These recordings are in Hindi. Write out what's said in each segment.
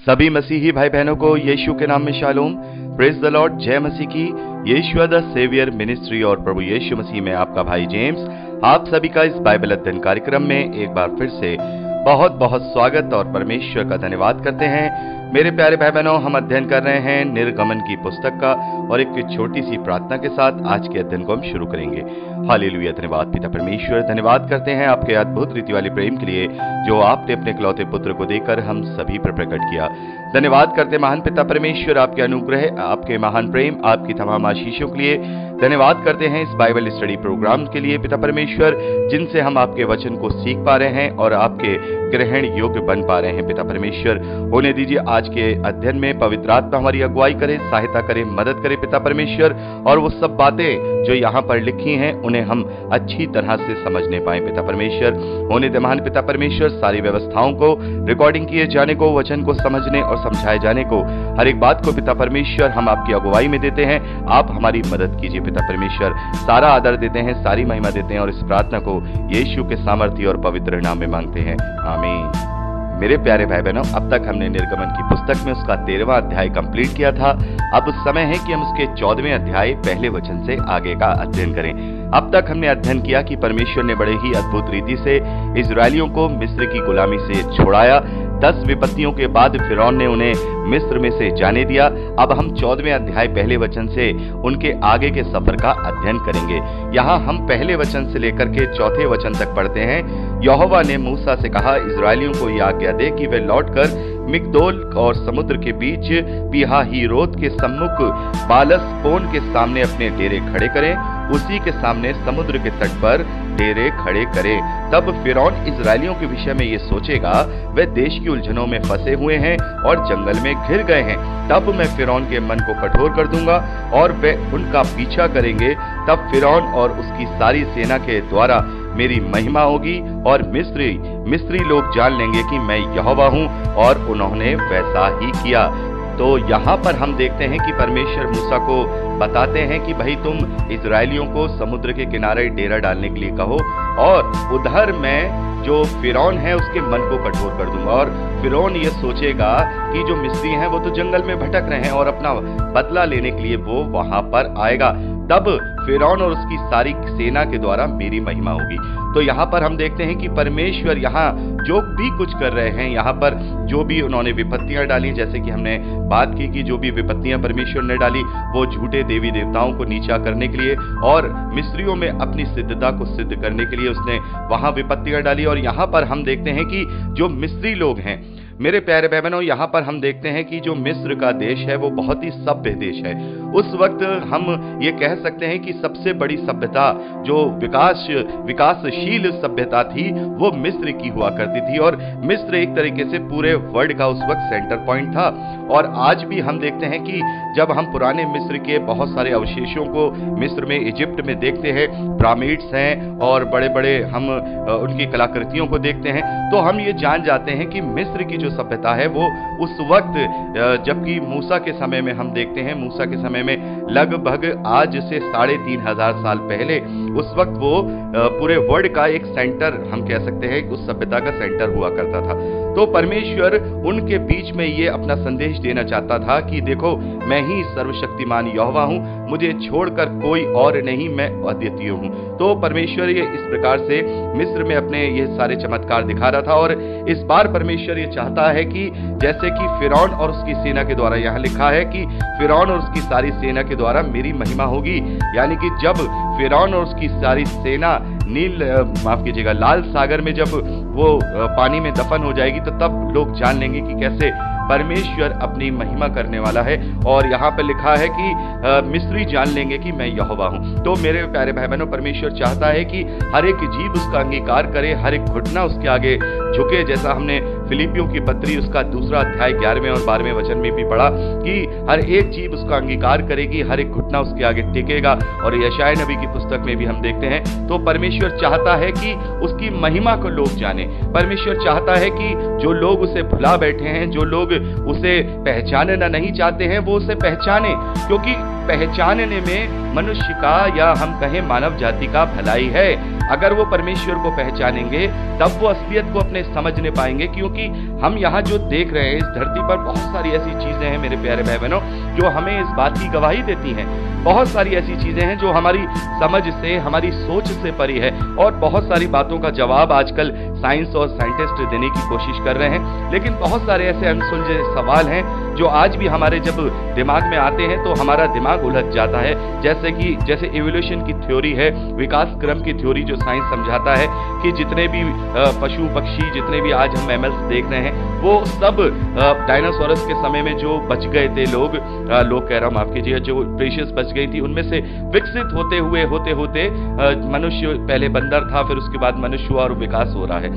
सभी मसीही भाई बहनों को यीशु के नाम में शालोम, प्रेज द लॉर्ड, जय मसीह की। यीशु द सेवियर मिनिस्ट्री और प्रभु यीशु मसीह में आपका भाई जेम्स आप सभी का इस बाइबल अध्ययन कार्यक्रम में एक बार फिर से बहुत बहुत स्वागत और परमेश्वर का धन्यवाद करते हैं। मेरे प्यारे भाई बहनों, हम अध्ययन कर रहे हैं निर्गमन की पुस्तक का और एक छोटी सी प्रार्थना के साथ आज के अध्ययन को हम शुरू करेंगे। हालेलुया, धन्यवाद पिता परमेश्वर, धन्यवाद करते हैं आपके अद्भुत रीति वाले प्रेम के लिए जो आपने अपने इकलौते पुत्र को देकर हम सभी पर प्रकट किया। धन्यवाद करते महान पिता परमेश्वर आपके अनुग्रह, आपके महान प्रेम, आपकी तमाम आशीषों के लिए। धन्यवाद करते हैं इस बाइबल स्टडी प्रोग्राम के लिए पिता परमेश्वर, जिनसे हम आपके वचन को सीख पा रहे हैं और आपके ग्रहण योग्य बन पा रहे हैं। पिता परमेश्वर, होने दीजिए आज के अध्ययन में पवित्र आत्मा हमारी अगुवाई करे, सहायता करे, मदद करे पिता परमेश्वर, और वो सब बातें जो यहाँ पर लिखी हैं उन्हें हम अच्छी तरह से समझने पाए पिता परमेश्वर। होने दे महान पिता परमेश्वर, सारी व्यवस्थाओं को रिकॉर्डिंग किए जाने को, वचन को समझने और समझाए जाने को, हर एक बात को पिता परमेश्वर हम आपकी अगुवाई में देते हैं। आप हमारी मदद कीजिए पिता परमेश्वर। सारा आदर देते हैं, सारी महिमा देते हैं और इस प्रार्थना को यीशु के सामर्थ्य और पवित्र नाम में मांगते हैं, आमीन। मेरे प्यारे भाई बहनों, अब तक हमने निर्गमन की पुस्तक में उसका 13वां अध्याय कंप्लीट किया था। अब समय है कि हम उसके 14वें अध्याय पहले वचन से आगे का अध्ययन करें। अब तक हमने अध्ययन किया कि परमेश्वर ने बड़े ही अद्भुत रीति से इजरायलियों को मिस्र की गुलामी से छुड़ाया। 10 विपत्तियों के बाद फिरौन ने उन्हें मिस्र में से जाने दिया। अब हम 14वें अध्याय पहले वचन से उनके आगे के सफर का अध्ययन करेंगे। यहाँ हम पहले वचन से लेकर के 4थे वचन तक पढ़ते हैं। यहोवा ने मूसा से कहा, इजरायलियों को यह आज्ञा दे कि वे लौटकर मिग्दोल और समुद्र के बीच पीहाहीरोत के सम्मुख बालसपोन के सामने अपने डेरे खड़े करें। उसी के सामने समुद्र के तट पर डेरे खड़े करें। तब फिरौन इजरायलियों के विषय में ये सोचेगा, वे देश की उलझनों में फंसे हुए हैं और जंगल में घिर गए हैं। तब मैं फिरौन के मन को कठोर कर दूंगा और वे उनका पीछा करेंगे। तब फिरौन और उसकी सारी सेना के द्वारा मेरी महिमा होगी और मिस्री लोग जान लेंगे कि मैं यहोवा हूँ। और उन्होंने वैसा ही किया। तो यहाँ पर हम देखते हैं कि परमेश्वर मूसा को बताते हैं कि भाई तुम इजरायलियों को समुद्र के किनारे डेरा डालने के लिए कहो और उधर मैं जो फिरौन है उसके मन को कठोर कर दूंगा। और फिरौन ये सोचेगा कि जो मिस्री हैं वो तो जंगल में भटक रहे हैं और अपना बदला लेने के लिए वो वहां पर आएगा। तब फिरौन और उसकी सारी सेना के द्वारा मेरी महिमा होगी। तो यहाँ पर हम देखते हैं कि परमेश्वर यहाँ जो भी कुछ कर रहे हैं, यहाँ पर जो भी उन्होंने विपत्तियां डाली, जैसे कि हमने बात की कि जो भी विपत्तियां परमेश्वर ने डाली वो झूठे देवी देवताओं को नीचा करने के लिए और मिस्रियों में अपनी सिद्धता को सिद्ध करने के लिए उसने वहां विपत्तियां डाली। और यहाँ पर हम देखते हैं कि जो मिस्री लोग हैं, मेरे प्यारे भाई बहनों, यहाँ पर हम देखते हैं कि जो मिस्र का देश है वो बहुत ही सभ्य देश है। उस वक्त हम ये कह सकते हैं कि सबसे बड़ी सभ्यता जो विकासशील सभ्यता थी वो मिस्र की हुआ करती थी। और मिस्र एक तरीके से पूरे वर्ल्ड का उस वक्त सेंटर पॉइंट था। और आज भी हम देखते हैं कि जब हम पुराने मिस्र के बहुत सारे अवशेषों को मिस्र में, इजिप्ट में देखते हैं, पिरामिड्स हैं और बड़े बड़े हम उनकी कलाकृतियों को देखते हैं, तो हम ये जान जाते हैं कि मिस्र की जो सभ्यता है वो उस वक्त, जबकि मूसा के समय में हम देखते हैं, मूसा के समय में लगभग आज से 3500 साल पहले उस वक्त वो पूरे वर्ल्ड का एक सेंटर, हम कह सकते हैं उस सभ्यता का सेंटर हुआ करता था। तो परमेश्वर उनके बीच में ये अपना संदेश देना चाहता था कि देखो, मैं ही सर्वशक्तिमान यहोवा हूं, मुझे छोड़कर कोई और नहीं, मैं अद्वितीय हूं। तो परमेश्वर ये इस प्रकार से मिस्र में अपने ये सारे चमत्कार दिखा रहा था। और इस बार परमेश्वर ये चाहता है कि जैसे कि फिरौन और उसकी सेना के द्वारा, यहाँ लिखा है कि फिरौन और उसकी सारी सेना के द्वारा मेरी महिमा होगी, यानी कि जब फिरौन और उसकी सारी सेना लाल सागर में जब वो पानी में दफन हो जाएगी, तो तब लोग जान लेंगे कि कैसे परमेश्वर अपनी महिमा करने वाला है। और यहाँ पे लिखा है कि मिस्री जान लेंगे कि मैं यहोवा हूँ। तो मेरे प्यारे भाई बहनों, परमेश्वर चाहता है कि हर एक जीव उसका अंगीकार करे, हर एक घुटना उसके आगे झुके। जैसा हमने फिलिपियों की पत्री उसका 2 अध्याय 11वें और 12वें वचन में भी पढ़ा कि हर एक जीव उसका अंगीकार करेगी, हर एक घुटना उसके आगे टिकेगा। और यशायाह नबी की पुस्तक में भी हम देखते हैं। तो परमेश्वर चाहता है कि उसकी महिमा को लोग जाने। परमेश्वर चाहता है कि जो लोग उसे भुला बैठे हैं, जो लोग उसे पहचानना नहीं चाहते हैं, वो उसे पहचाने, क्योंकि पहचानने में मनुष्य का या हम कहें मानव जाति का भलाई है। अगर वो परमेश्वर को पहचानेंगे तब वो असलियत को अपने समझने पाएंगे, क्योंकि हम यहाँ जो देख रहे हैं इस धरती पर बहुत सारी ऐसी चीजें हैं मेरे प्यारे भाई बहनों जो हमें इस बात की गवाही देती हैं। बहुत सारी ऐसी चीजें हैं जो हमारी समझ से, हमारी सोच से परी है, और बहुत सारी बातों का जवाब आजकल साइंस और साइंटिस्ट देने की कोशिश कर रहे हैं। लेकिन बहुत सारे ऐसे अनसुलझे सवाल हैं जो आज भी हमारे जब दिमाग में आते हैं तो हमारा दिमाग उलझ जाता है। जैसे इवोल्यूशन की थ्योरी है, विकास क्रम की थ्योरी जो साइंस समझाता है कि जितने भी पशु पक्षी, जितने भी आज हम मैमल्स देख रहे हैं, वो सब डायनासोरस के समय में जो बच गए थे लोग कह रहा हूं, माफ कीजिए, जो प्रीशियस बच गई थी, उनमें से विकसित होते होते मनुष्य पहले बंदर था, फिर उसके बाद मनुष्य हुआ और विकास हो रहा है।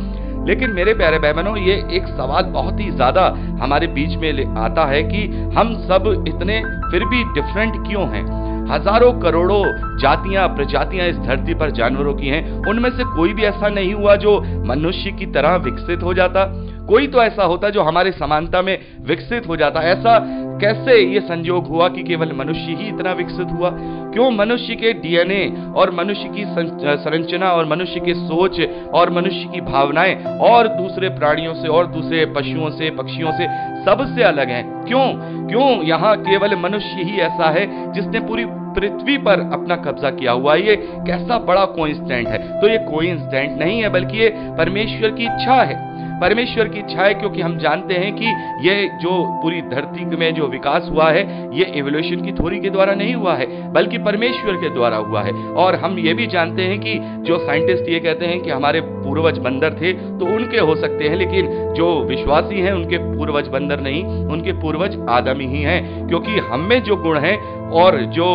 लेकिन मेरे प्यारे भाई बहनों, ये एक सवाल बहुत ही ज्यादा हमारे बीच में आता है कि हम सब इतने फिर भी डिफरेंट क्यों हैं। हजारों करोड़ों जातियां, प्रजातियां इस धरती पर जानवरों की हैं, उनमें से कोई भी ऐसा नहीं हुआ जो मनुष्य की तरह विकसित हो जाता। कोई तो ऐसा होता जो हमारे समानता में विकसित हो जाता। ऐसा कैसे ये संयोग हुआ कि केवल मनुष्य ही इतना विकसित हुआ? क्यों मनुष्य के डीएनए और मनुष्य की संरचना और मनुष्य की सोच और मनुष्य की भावनाएं और दूसरे प्राणियों से और दूसरे पशुओं से, पक्षियों से सबसे अलग हैं? क्यों यहाँ केवल मनुष्य ही ऐसा है जिसने पूरी पृथ्वी पर अपना कब्जा किया हुआ है? ये कैसा बड़ा कोइंसिडेंट है। तो ये कोइंसिडेंट नहीं है, बल्कि ये परमेश्वर की इच्छा है। परमेश्वर की इच्छा है, क्योंकि हम जानते हैं कि ये जो पूरी धरती में जो विकास हुआ है ये इवोल्यूशन की थ्योरी के द्वारा नहीं हुआ है, बल्कि परमेश्वर के द्वारा हुआ है। और हम ये भी जानते हैं कि जो साइंटिस्ट ये कहते हैं कि हमारे पूर्वज बंदर थे, तो उनके हो सकते हैं, लेकिन जो विश्वासी हैं उनके पूर्वज बंदर नहीं, उनके पूर्वज आदमी ही हैं। क्योंकि हम में जो गुण हैं और जो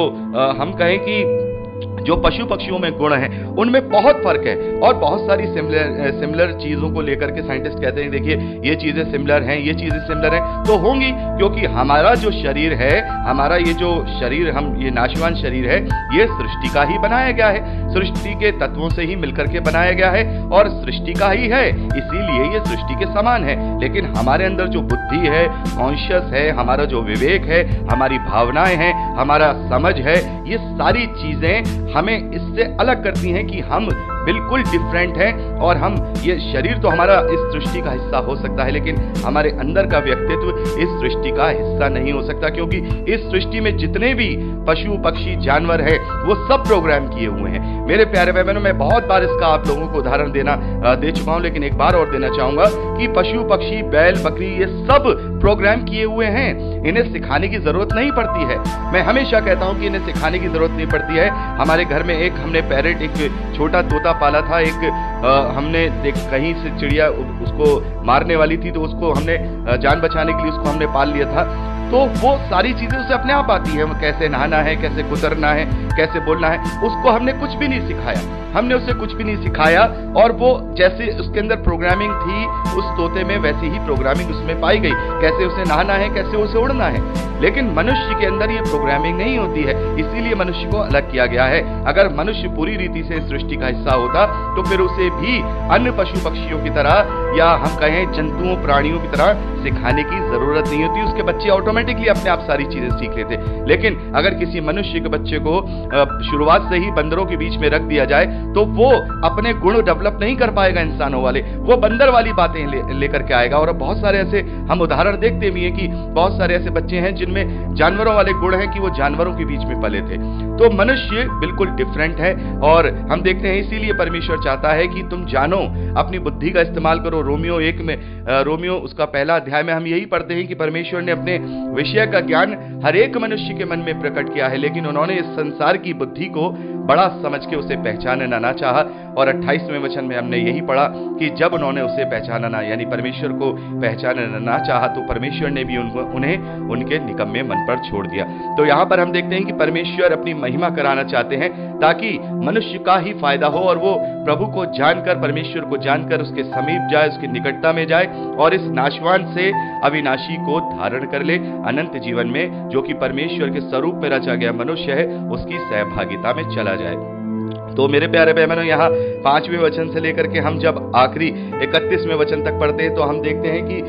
हम कहें कि जो पशु पक्षियों में गुण हैं, उनमें बहुत फर्क है। और बहुत सारी सिमिलर चीजों को लेकर के साइंटिस्ट कहते हैं देखिए ये चीजें सिमिलर हैं, ये चीजें सिमिलर हैं, तो होंगी, क्योंकि हमारा जो शरीर है, हमारा ये जो शरीर, ये नाशवान शरीर है, ये सृष्टि का ही बनाया गया है, सृष्टि के तत्वों से ही मिलकर के बनाया गया है और सृष्टि का ही है, इसीलिए ये सृष्टि के समान है। लेकिन हमारे अंदर जो बुद्धि है, कॉन्शियस है, हमारा जो विवेक है, हमारी भावनाएं हैं, हमारा समझ है, ये सारी चीजें हमें इससे अलग करती हैं कि हम बिल्कुल डिफरेंट हैं। और हम, ये शरीर तो हमारा इस सृष्टि का हिस्सा हो सकता है, लेकिन हमारे अंदर का व्यक्तित्व इस सृष्टि का हिस्सा नहीं हो सकता, क्योंकि इस सृष्टि में जितने भी पशु पक्षी जानवर है वो सब प्रोग्राम किए हुए हैं। मेरे प्यारे भाई बहनों, मैं बहुत बार इसका आप लोगों को उदाहरण दे चुका हूं, लेकिन एक बार और देना चाहूंगा कि पशु पक्षी, बैल बकरी, ये सब प्रोग्राम किए हुए हैं। इन्हें सिखाने की जरूरत नहीं पड़ती है। मैं हमेशा कहता हूं कि इन्हें सिखाने की जरूरत नहीं पड़ती है। हमारे घर में हमने पैरेट, एक छोटा तोता पाला था। हमने कहीं से चिड़िया उसको मारने वाली थी, तो उसको हमने जान बचाने के लिए उसको हमने पाल लिया था। तो वो सारी चीजें उसे अपने आप आती है, कैसे नहाना है, कैसे कुतरना है, कैसे बोलना है, उसको हमने कुछ भी नहीं सिखाया। हमने उसे कुछ भी नहीं सिखाया, और वो जैसे उसके अंदर प्रोग्रामिंग थी उस तोते में, वैसी ही प्रोग्रामिंग उसमें पाई गई, कैसे उसे नहाना है, कैसे उसे उड़ना है। लेकिन मनुष्य के अंदर ये प्रोग्रामिंग नहीं होती है, इसीलिए मनुष्य को अलग किया गया है। अगर मनुष्य पूरी रीति से सृष्टि का हिस्सा होता तो फिर उसे भी अन्य पशु पक्षियों की तरह, या हम कहें जंतुओं प्राणियों की तरह सिखाने की जरूरत नहीं होती। उसके बच्चे ऑटोमेटिकली अपने आप सारी चीजें सीख लेते। लेकिन अगर किसी मनुष्य के बच्चे को शुरुआत से ही बंदरों के बीच में रख दिया जाए तो वो अपने गुण डेवलप नहीं कर पाएगा इंसानों वाले, वो बंदर वाली बातें लेकर के आएगा। और बहुत सारे ऐसे हम उदाहरण देखते भी हैं कि बहुत सारे ऐसे बच्चे हैं जिनमें जानवरों वाले गुण हैं कि वो जानवरों के बीच में पले थे। तो मनुष्य बिल्कुल डिफरेंट है, और हम देखते हैं इसीलिए परमेश्वर चाहता है कि तुम जानो, अपनी बुद्धि का इस्तेमाल करो। रोमियो उसका पहला अध्याय में हम यही पढ़ते हैं कि परमेश्वर ने अपने विषय का ज्ञान हर एक मनुष्य के मन में प्रकट किया है, लेकिन उन्होंने इस संसार की बुद्धि को बड़ा समझ के उसे पहचानना ना चाहा। और 28वें वचन में हमने यही पढ़ा कि जब उन्होंने उसे पहचानना, यानी परमेश्वर को पहचानना ना चाहा, तो परमेश्वर ने भी उन्हें उनके निकम्मे मन पर छोड़ दिया। तो यहाँ पर हम देखते हैं कि परमेश्वर अपनी महिमा कराना चाहते हैं ताकि मनुष्य का ही फायदा हो, और वो प्रभु को जानकर, परमेश्वर को जानकर उसके समीप जाए, उसकी निकटता में जाए, और इस नाशवान से अविनाशी को धारण कर ले अनंत जीवन में, जो कि परमेश्वर के स्वरूप में रचा गया मनुष्य है, उसकी सहभागिता में चला जाए। तो मेरे प्यारे बहनों, यहाँ 5वें वचन से लेकर के हम जब आखिरी 31वें वचन तक पढ़ते हैं तो हम देखते हैं कि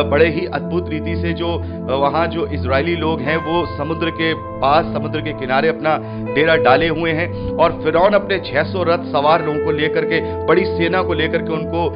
बड़े ही अद्भुत रीति से जो वहाँ जो इजरायली लोग हैं वो समुद्र के पास, समुद्र के किनारे अपना डेरा डाले हुए हैं और फिरौन अपने 600 रथ सवार लोगों को लेकर के, बड़ी सेना को लेकर के उनको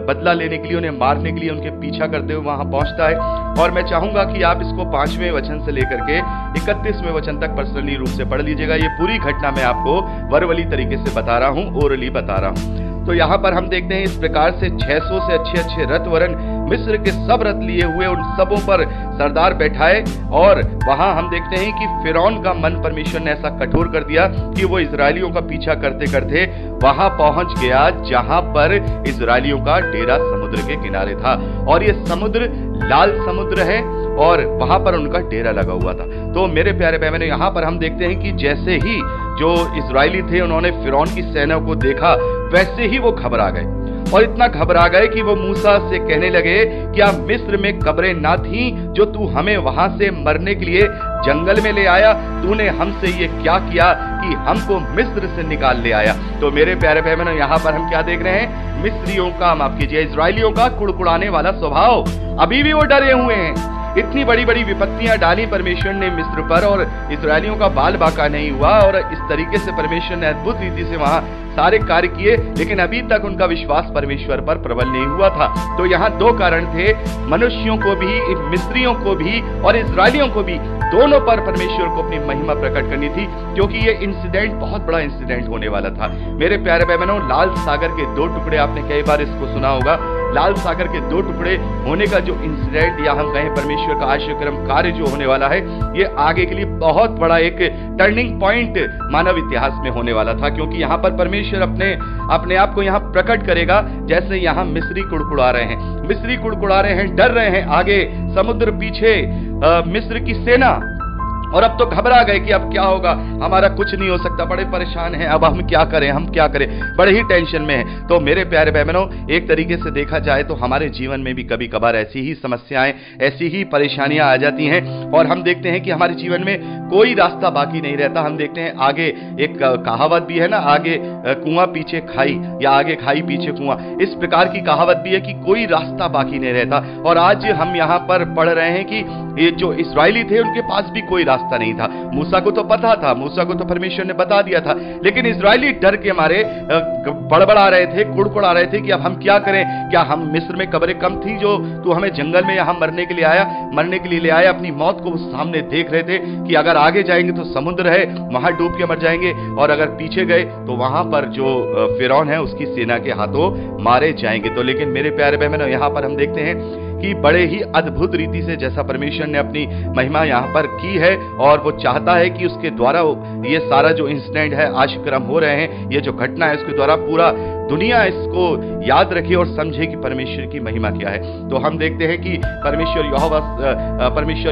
बदला लेने के लिए, उन्हें मारने के लिए उनके पीछा करते हुए वहां पहुंचता है। और मैं चाहूंगा कि आप इसको 5वें वचन से लेकर के 31वें वचन तक पर्सनली रूप से पढ़ लीजिएगा। ये पूरी घटना मैं आपको वर्बली तरीके से बता रहा हूं, ओरली बता रहा हूं। तो यहाँ पर हम देखते हैं इस प्रकार से 600 से अच्छे अच्छे रथ वरन मिस्र के सब रथ लिए हुए उन सबों पर सरदार बैठाए। और वहां हम देखते हैं कि फिरौन का मन परमेश्वर ने ऐसा कठोर कर दिया कि वो इजरायलियों का पीछा करते करते वहां पहुंच गया जहां पर इजरायलियों का डेरा समुद्र के किनारे था। और ये समुद्र लाल समुद्र है और वहां पर उनका डेरा लगा हुआ था। तो मेरे प्यारे बहनों, यहाँ पर हम देखते हैं कि जैसे ही जो इजरायली थे उन्होंने फिरौन की सेना को देखा, वैसे ही वो घबरा गए और इतना घबरा गए कि वो मूसा से कहने लगे, क्या मिस्र में कब्रें ना थी जो तू हमें वहां से मरने के लिए जंगल में ले आया? तूने हमसे ये क्या किया कि हमको मिस्र से निकाल ले आया? तो मेरे प्यारे बहनों, यहाँ पर हम क्या देख रहे हैं? मिस्रियों का, माफ कीजिए, इजरायलियों का कुड़कुड़ाने वाला स्वभाव। अभी भी वो डरे हुए हैं। इतनी बड़ी बड़ी विपत्तियां डाली परमेश्वर ने मिस्र पर और इजरायलियों का बाल बाका नहीं हुआ। और इस तरीके से परमेश्वर ने अद्भुत रीति से वहां सारे कार्य किए, लेकिन अभी तक उनका विश्वास परमेश्वर पर प्रबल नहीं हुआ था। तो यहाँ दो कारण थे, मनुष्यों को भी, मिस्रियों को भी और इजरायलियों को भी, दोनों पर परमेश्वर को अपनी महिमा प्रकट करनी थी, क्योंकि ये इंसिडेंट बहुत बड़ा इंसिडेंट होने वाला था। मेरे प्यारे बहनों, लाल सागर के दो टुकड़े, आपने कई बार इसको सुना होगा। लाल सागर के दो टुकड़े होने का जो इंसिडेंट या हम कहें परमेश्वर का आश्चर्यक्रम कार्य जो होने वाला है, ये आगे के लिए बहुत बड़ा एक टर्निंग पॉइंट मानव इतिहास में होने वाला था। क्योंकि यहाँ पर परमेश्वर अपने आप को यहाँ प्रकट करेगा। जैसे यहाँ मिस्री कुड़कुड़ा रहे हैं, मिस्री कुड़कुड़ा रहे हैं, डर रहे हैं, आगे समुद्र, पीछे मिस्र की सेना, और अब तो घबरा गए कि अब क्या होगा, हमारा कुछ नहीं हो सकता, बड़े परेशान हैं, अब हम क्या करें, हम क्या करें, बड़े ही टेंशन में हैं। तो मेरे प्यारे बहनों, एक तरीके से देखा जाए तो हमारे जीवन में भी कभी कभार ऐसी ही समस्याएं, ऐसी ही परेशानियां आ जाती हैं और हम देखते हैं कि हमारे जीवन में कोई रास्ता बाकी नहीं रहता। हम देखते हैं आगे एक कहावत भी है ना, आगे कुआं पीछे खाई, या आगे खाई पीछे कुआं, इस प्रकार की कहावत भी है कि कोई रास्ता बाकी नहीं रहता। और आज हम यहाँ पर पढ़ रहे हैं कि ये जो इस्राएली थे उनके पास भी कोई रास्ता नहीं था। मूसा को तो पता था, मूसा को तो परमेश्वर ने बता दिया था, लेकिन इस्राएली डर के मारे बड़बड़ा रहे थे, कुड़कुड़ा रहे थे कि अब हम क्या करें, क्या हम मिस्र में कब्रें कम थी जो तू हमें जंगल में यहाँ मरने के लिए ले आया? अपनी मौत को सामने देख रहे थे कि अगर आगे जाएंगे तो समुद्र है, वहां डूब के मर जाएंगे, और अगर पीछे गए तो वहां पर जो फिरौन है उसकी सेना के हाथों मारे जाएंगे। तो लेकिन मेरे प्यारे बहनों, यहाँ पर हम देखते हैं कि बड़े ही अद्भुत रीति से जैसा परमेश्वर ने अपनी महिमा यहाँ पर की है, और वो चाहता है कि उसके द्वारा ये सारा जो इंसिडेंट है, आश्चर्यक्रम हो रहे हैं, ये जो घटना है, उसके द्वारा पूरा दुनिया इसको याद रखे और समझे कि परमेश्वर की महिमा क्या है। तो हम देखते हैं कि परमेश्वर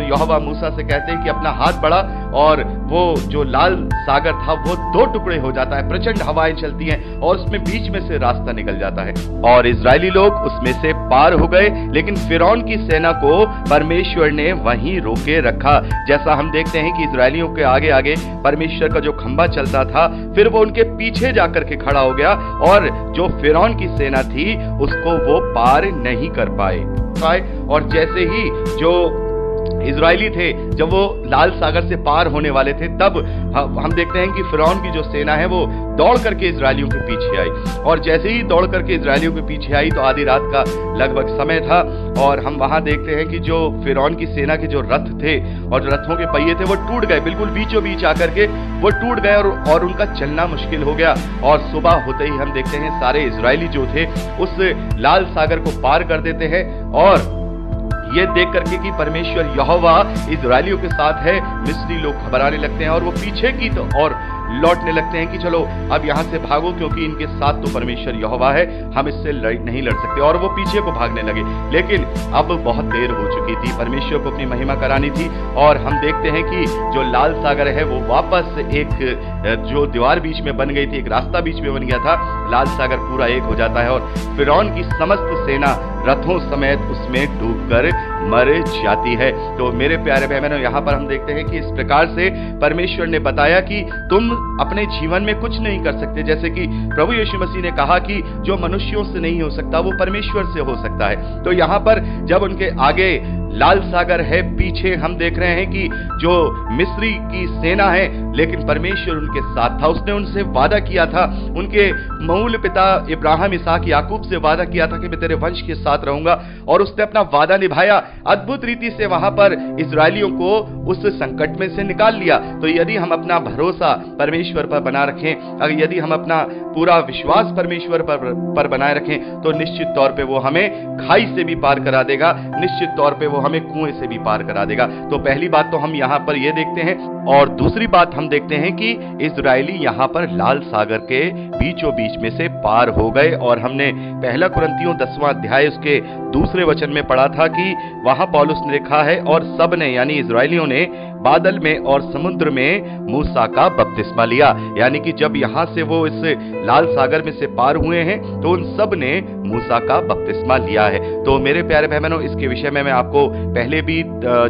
यहोवा मूसा से कहते हैं कि अपना हाथ बढ़ा, और वो जो लाल सागर था वो दो टुकड़े हो जाता है, प्रचंड हवाएं चलती हैं और उसमें बीच में से रास्ता निकल जाता है और इजरायली लोग उसमें से पार हो गए। लेकिन फिरौन की सेना को परमेश्वर ने वहीं रोके रखा। जैसा हम देखते हैं कि इजरायलियों के आगे आगे परमेश्वर का जो खंबा चलता था, फिर वो उनके पीछे जाकर के खड़ा हो गया, और जो फिरौन की सेना थी उसको वो पार नहीं कर पाए। और जैसे ही जो इजरायली थे, जब वो लाल सागर से पार होने वाले थे, तब हम देखते हैं कि फिरौन की जो सेना है वो दौड़ करके इजरायलियों के पीछे आई, और जैसे ही दौड़ करके इजरायलियों के पीछे आई तो आधी रात का लगभग समय था, और हम वहां देखते हैं कि जो फिरौन की सेना के जो रथ थे और जो रथों के पहिए थे वो टूट गए, बिल्कुल बीचों बीच आकर के वो टूट गए, और उनका चलना मुश्किल हो गया। और सुबह होते ही हम देखते हैं सारे इजरायली जो थे उस लाल सागर को पार कर देते हैं, और ये देख करके कि परमेश्वर यहोवा इजरायलियों के साथ है, मिस्री लोग घबराने लगते हैं और वो पीछे की तो और लौटने लगते हैं कि चलो अब यहाँ से भागो, क्योंकि इनके साथ तो परमेश्वर यहोवा है, हम इससे नहीं लड़ सकते, और वो पीछे को भागने लगे। लेकिन अब बहुत देर हो चुकी थी, परमेश्वर को अपनी महिमा करानी थी, और हम देखते हैं कि जो लाल सागर है वो वापस एक जो दीवार बीच में बन गई थी, एक रास्ता बीच में बन गया था, लाल सागर पूरा एक हो जाता है, और फिरौन की समस्त सेना रथों समेत उसमें डूबकर मर जाती है। तो मेरे प्यारे भाई बहनों, यहाँ पर हम देखते हैं कि इस प्रकार से परमेश्वर ने बताया कि तुम अपने जीवन में कुछ नहीं कर सकते। जैसे कि प्रभु यीशु मसीह ने कहा कि जो मनुष्यों से नहीं हो सकता वो परमेश्वर से हो सकता है। तो यहाँ पर जब उनके आगे लाल सागर है, पीछे हम देख रहे हैं कि जो मिस्री की सेना है, लेकिन परमेश्वर उनके साथ था। उसने उनसे वादा किया था, उनके मूल पिता इब्राहिम, इसहाक, याकूब से वादा किया था कि मैं तेरे वंश के साथ रहूंगा, और उसने अपना वादा निभाया। अद्भुत रीति से वहां पर इजरायलियों को उस संकट में से निकाल लिया। तो यदि हम अपना भरोसा परमेश्वर पर बना रखें, अगर यदि हम अपना पूरा विश्वास परमेश्वर पर बनाए रखें, तो निश्चित तौर पे वो हमें खाई से भी पार करा देगा, निश्चित तौर पे वो हमें कुएं से भी पार करा देगा। तो पहली बात तो हम यहाँ पर ये देखते हैं, और दूसरी बात हम देखते हैं कि इजरायली यहाँ पर लाल सागर के बीचों बीच में से पार हो गए। और हमने पहला कुरिन्थियों 10वां अध्याय उसके दूसरे वचन में पढ़ा था कि वहां पौलुस ने लिखा है, और सब ने यानी इजरायलियों ने बादल में और समुद्र में मूसा का बपतिस्मा लिया। यानी कि जब यहां से वो इस लाल सागर में से पार हुए हैं, तो उन सब ने मूसा का बपतिस्मा लिया है। तो मेरे प्यारे भाई बहनों, इसके विषय में मैं आपको पहले भी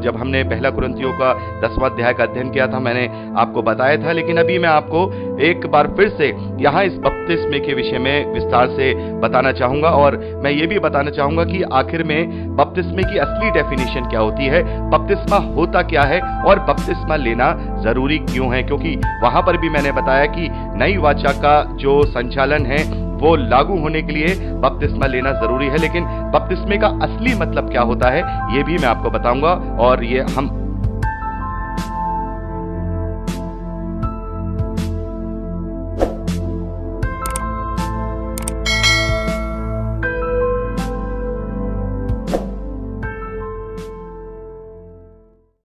जब हमने पहला कुरिन्थियों का 10वां अध्याय का अध्ययन किया था, मैंने आपको बताया था। लेकिन अभी मैं आपको एक बार फिर से यहाँ इस बपतिस्मे के विषय में विस्तार से बताना चाहूंगा, और मैं ये भी बताना चाहूंगा कि आखिर में बपतिस्मे की असली डेफिनेशन क्या होती है, बपतिस्मा होता क्या है, और बपतिस्मा लेना जरूरी क्यों है। क्योंकि वहां पर भी मैंने बताया कि नई वाचा का जो संचालन है वो लागू होने के लिए बपतिस्मा लेना जरूरी है। लेकिन बपतिस्मे का असली मतलब क्या होता है, ये भी मैं आपको बताऊंगा, और ये हम